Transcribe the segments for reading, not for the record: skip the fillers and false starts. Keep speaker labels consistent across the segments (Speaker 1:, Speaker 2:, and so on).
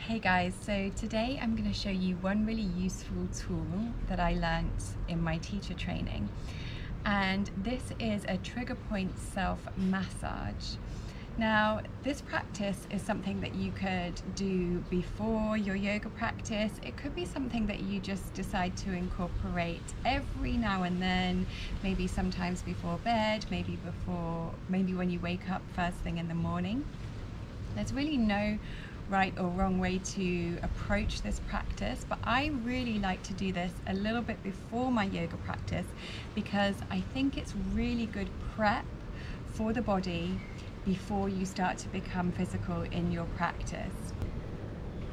Speaker 1: Hey guys, so today I'm going to show you one really useful tool that I learnt in my teacher training, and this is a trigger point self massage. Now this practice is something that you could do before your yoga practice. It could be something that you just decide to incorporate every now and then, maybe sometimes before bed, maybe when you wake up first thing in the morning. There's really no right or wrong way to approach this practice, but I really like to do this a little bit before my yoga practice because I think it's really good prep for the body before you start to become physical in your practice.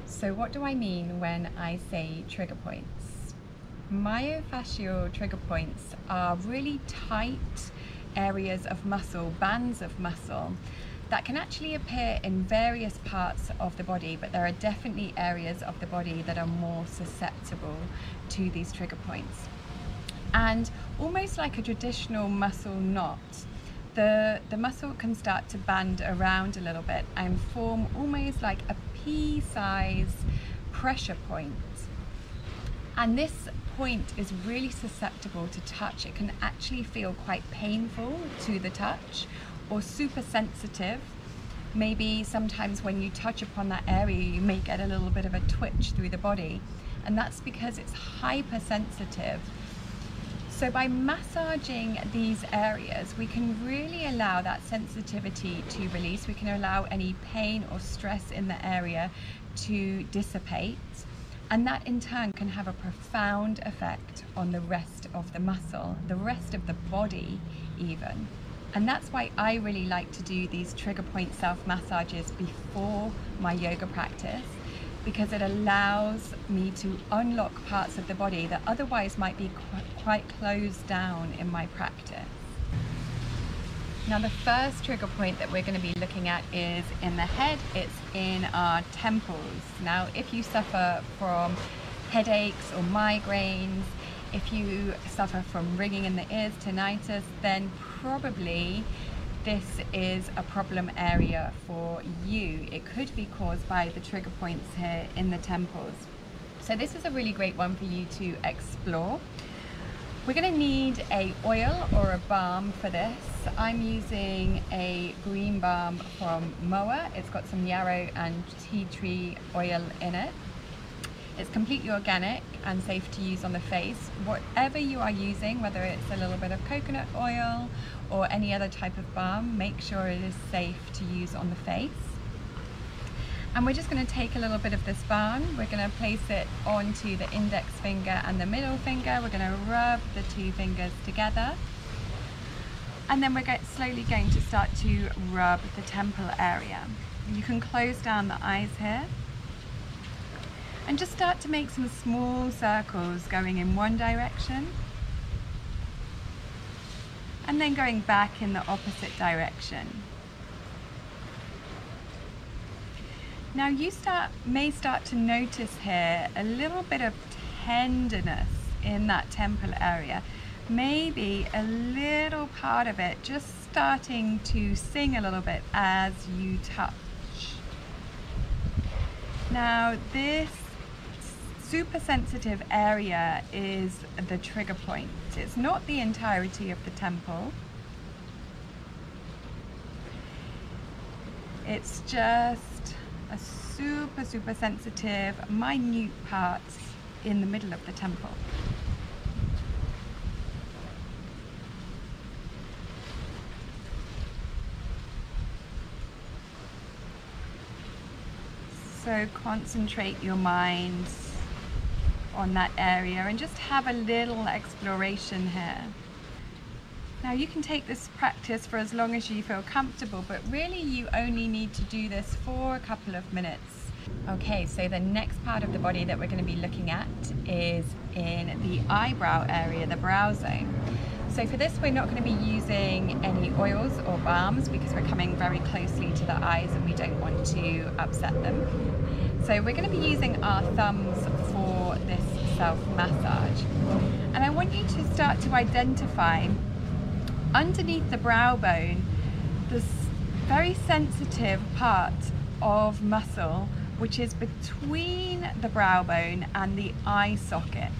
Speaker 1: So what do I mean when I say trigger points? Myofascial trigger points are really tight areas of muscle, bands of muscle, that can actually appear in various parts of the body, but there are definitely areas of the body that are more susceptible to these trigger points. And almost like a traditional muscle knot, the muscle can start to band around a little bit and form almost like a pea-sized pressure point. And this point is really susceptible to touch. It can actually feel quite painful to the touch, or super sensitive. Maybe sometimes when you touch upon that area you may get a little bit of a twitch through the body, and that's because it's hypersensitive. So by massaging these areas we can really allow that sensitivity to release. We can allow any pain or stress in the area to dissipate, and that in turn can have a profound effect on the rest of the muscle, the rest of the body even. And that's why I really like to do these trigger point self massages before my yoga practice, because it allows me to unlock parts of the body that otherwise might be quite closed down in my practice. Now the first trigger point that we're going to be looking at is in the head. It's in our temples. Now if you suffer from headaches or migraines, if you suffer from ringing in the ears, tinnitus, then probably this is a problem area for you. It could be caused by the trigger points here in the temples. So this is a really great one for you to explore. We're going to need a oil or a balm for this. I'm using a green balm from Moa. It's got some yarrow and tea tree oil in it. It's completely organic and safe to use on the face. Whatever you are using, whether it's a little bit of coconut oil or any other type of balm, make sure it is safe to use on the face. And we're just going to take a little bit of this balm. We're going to place it onto the index finger and the middle finger. We're going to rub the two fingers together. And then we're slowly going to start to rub the temple area. You can close down the eyes here and just start to make some small circles going in one direction and then going back in the opposite direction. Now you may start to notice here a little bit of tenderness in that temple area, maybe a little part of it just starting to sing a little bit as you touch. Now this super sensitive area is the trigger point. It's not the entirety of the temple. It's just a super sensitive, minute part in the middle of the temple. So concentrate your mind on that area and just have a little exploration here. Now you can take this practice for as long as you feel comfortable, but really you only need to do this for a couple of minutes. Okay, so the next part of the body that we're going to be looking at is in the eyebrow area, the brow zone. So for this we're not going to be using any oils or balms because we're coming very closely to the eyes and we don't want to upset them. So we're going to be using our thumbs for this self-massage. And I want you to start to identify underneath the brow bone this very sensitive part of muscle which is between the brow bone and the eye socket.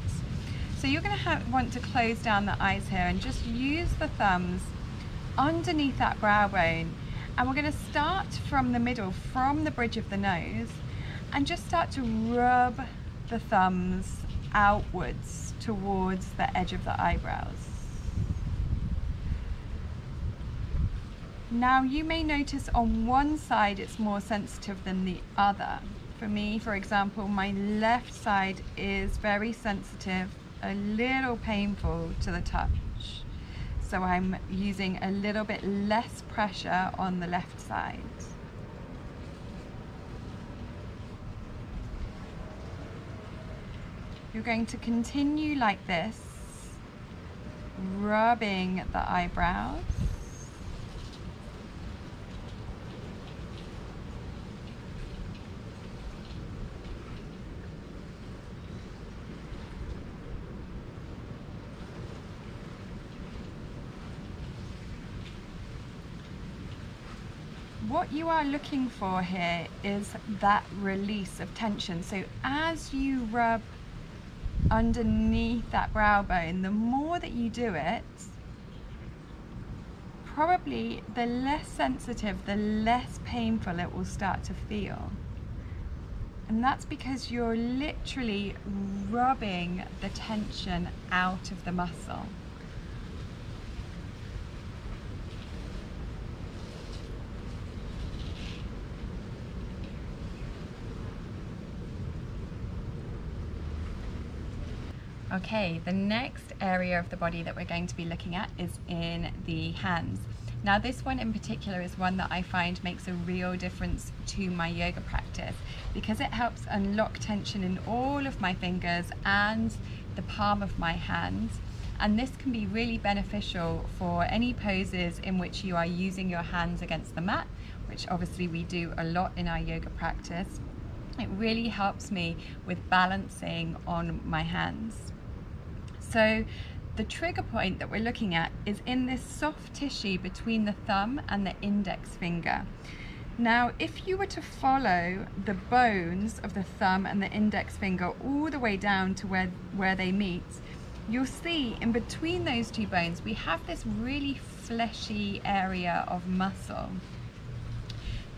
Speaker 1: So you're going to want to close down the eyes here and just use the thumbs underneath that brow bone, and we're going to start from the middle, from the bridge of the nose, and just start to rub the thumbs outwards towards the edge of the eyebrows. Now you may notice on one side it's more sensitive than the other. For me, for example, my left side is very sensitive, a little painful to the touch. So I'm using a little bit less pressure on the left side. You're going to continue like this, rubbing the eyebrows. What you are looking for here is that release of tension. So as you rub underneath that brow bone, the more that you do it, probably the less sensitive, the less painful it will start to feel. And that's because you're literally rubbing the tension out of the muscle. Okay, the next area of the body that we're going to be looking at is in the hands. Now this one in particular is one that I find makes a real difference to my yoga practice because it helps unlock tension in all of my fingers and the palm of my hands. And this can be really beneficial for any poses in which you are using your hands against the mat, which obviously we do a lot in our yoga practice. It really helps me with balancing on my hands. So the trigger point that we're looking at is in this soft tissue between the thumb and the index finger. Now, if you were to follow the bones of the thumb and the index finger all the way down to where they meet, you'll see in between those two bones we have this really fleshy area of muscle.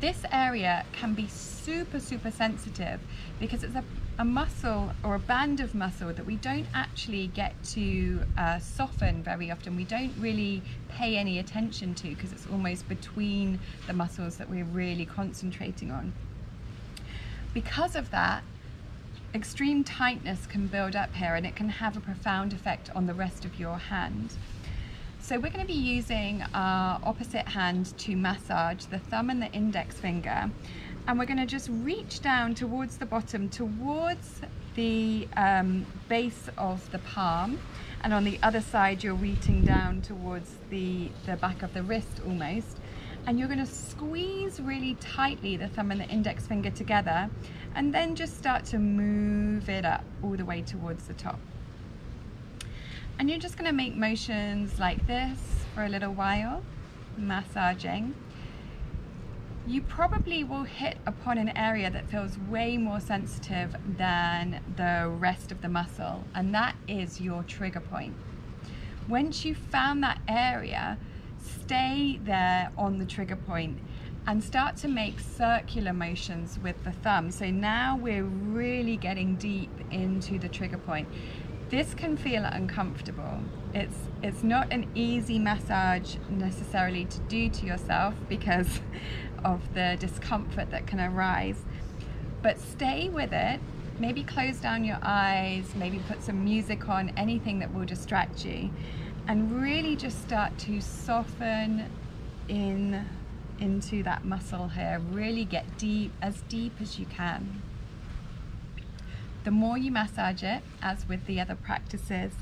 Speaker 1: This area can be super sensitive because it's a muscle or a band of muscle that we don't actually get to soften very often. We don't really pay any attention to because it's almost between the muscles that we're really concentrating on. Because of that, extreme tightness can build up here and it can have a profound effect on the rest of your hand. So we're going to be using our opposite hand to massage the thumb and the index finger, and we're going to just reach down towards the bottom, towards the base of the palm, and on the other side you're reaching down towards the back of the wrist almost, and you're going to squeeze really tightly the thumb and the index finger together and then just start to move it up all the way towards the top. And you're just going to make motions like this for a little while, massaging. You probably will hit upon an area that feels way more sensitive than the rest of the muscle, and that is your trigger point. Once you've found that area, stay there on the trigger point and start to make circular motions with the thumb. So now we're really getting deep into the trigger point. This can feel uncomfortable. It's not an easy massage necessarily to do to yourself because of the discomfort that can arise, but stay with it. Maybe close down your eyes, maybe put some music on, anything that will distract you, and really just start to soften into that muscle here. Really get deep as you can. The more you massage it, as with the other practices,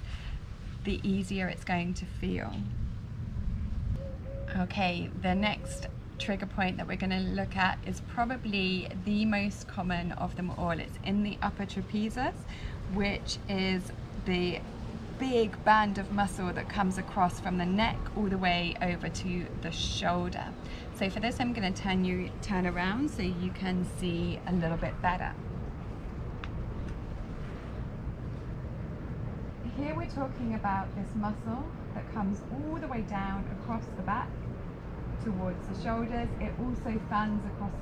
Speaker 1: the easier it's going to feel. Okay, the next trigger point that we're going to look at is probably the most common of them all. It's in the upper trapezius, which is the big band of muscle that comes across from the neck all the way over to the shoulder. So for this, I'm going to turn around so you can see a little bit better. Here we're talking about this muscle that comes all the way down across the back towards the shoulders. It also fans across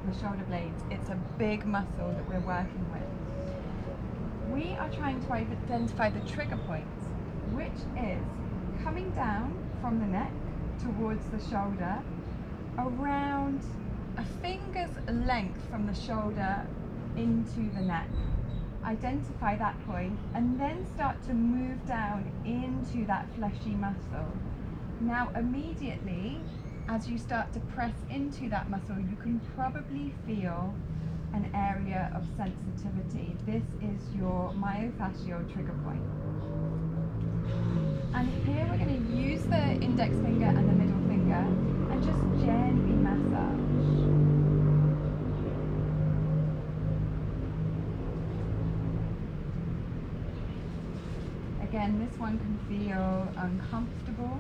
Speaker 1: the shoulder blades. It's a big muscle that we're working with. We are trying to identify the trigger points, which is coming down from the neck towards the shoulder, around a finger's length from the shoulder into the neck. Identify that point and then start to move down into that fleshy muscle. Now immediately, as you start to press into that muscle, you can probably feel an area of sensitivity. This is your myofascial trigger point. And here we're going to use the index finger and the middle finger and just gently massage. Again, this one can feel uncomfortable.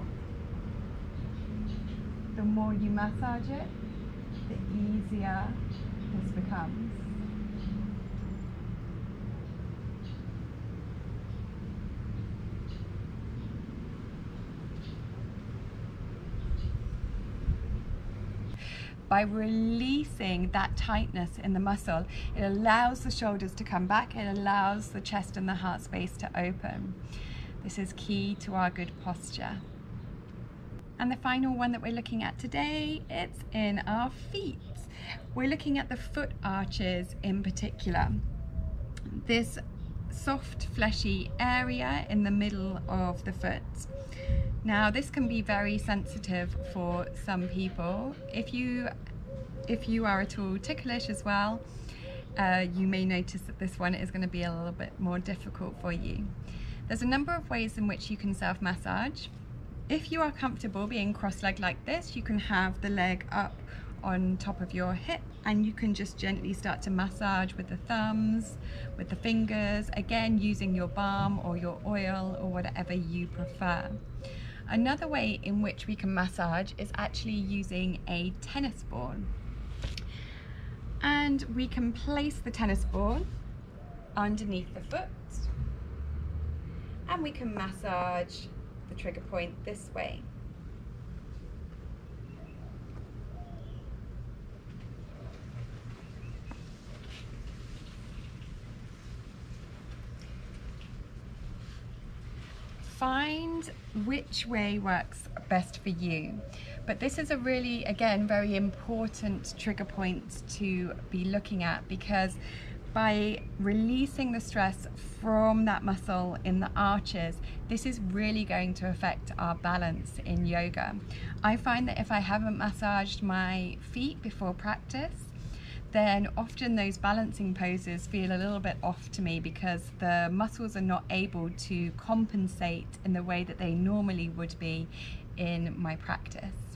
Speaker 1: The more you massage it, the easier this becomes. By releasing that tightness in the muscle, it allows the shoulders to come back, it allows the chest and the heart space to open. This is key to our good posture. And the final one that we're looking at today, it's in our feet. We're looking at the foot arches in particular. This soft, fleshy area in the middle of the foot. Now, this can be very sensitive for some people. If you are at all ticklish as well, you may notice that this one is going to be a little bit more difficult for you. There's a number of ways in which you can self-massage. If you are comfortable being cross-legged like this, you can have the leg up on top of your hip and you can just gently start to massage with the thumbs, with the fingers, again using your balm or your oil or whatever you prefer. Another way in which we can massage is actually using a tennis ball. And we can place the tennis ball underneath the foot and we can massage the trigger point this way. Find which way works best for you. But this is a really, again, very important trigger point to be looking at, because by releasing the stress from that muscle in the arches, this is really going to affect our balance in yoga. I find that if I haven't massaged my feet before practice, then often those balancing poses feel a little bit off to me because the muscles are not able to compensate in the way that they normally would be in my practice.